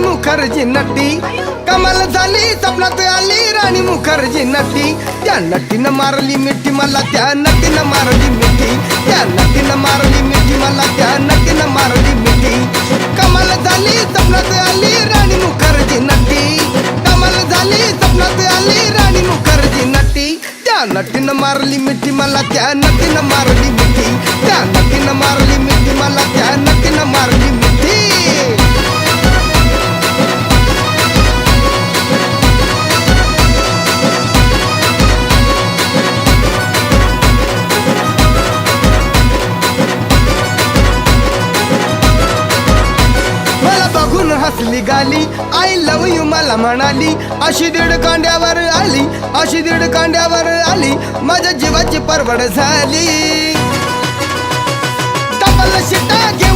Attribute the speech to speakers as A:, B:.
A: राणी मुखर्जी नटी, कमाल झाली स्वप्नात आली राणी मुखर्जी नटी. त्या नटीनं मारली मिठी मला, त्या नटीनं मारली मिठी, त्या नटीनं मारली मिठी मला, त्या नटीनं मारली मिठी. कमाल झाली स्वप्नात आली राणी मुखर्जी नटी, कमाल झाली स्वप्नात आली राणी मुखर्जी नटी. त्या नटीनं मारली मिठी मला, त्या नटीनं मारली मिठी, त्या नटीनं मारली मिठी मला, त्या नटीनं मारली मिठी. हसली गाली, आय लव यू मला म्हणाली. अशी दीड कांड्यावर आली, अशी दीड कांड्यावर आली, माझ्या जीवाची परवड झाली. डबल शिटा घेऊन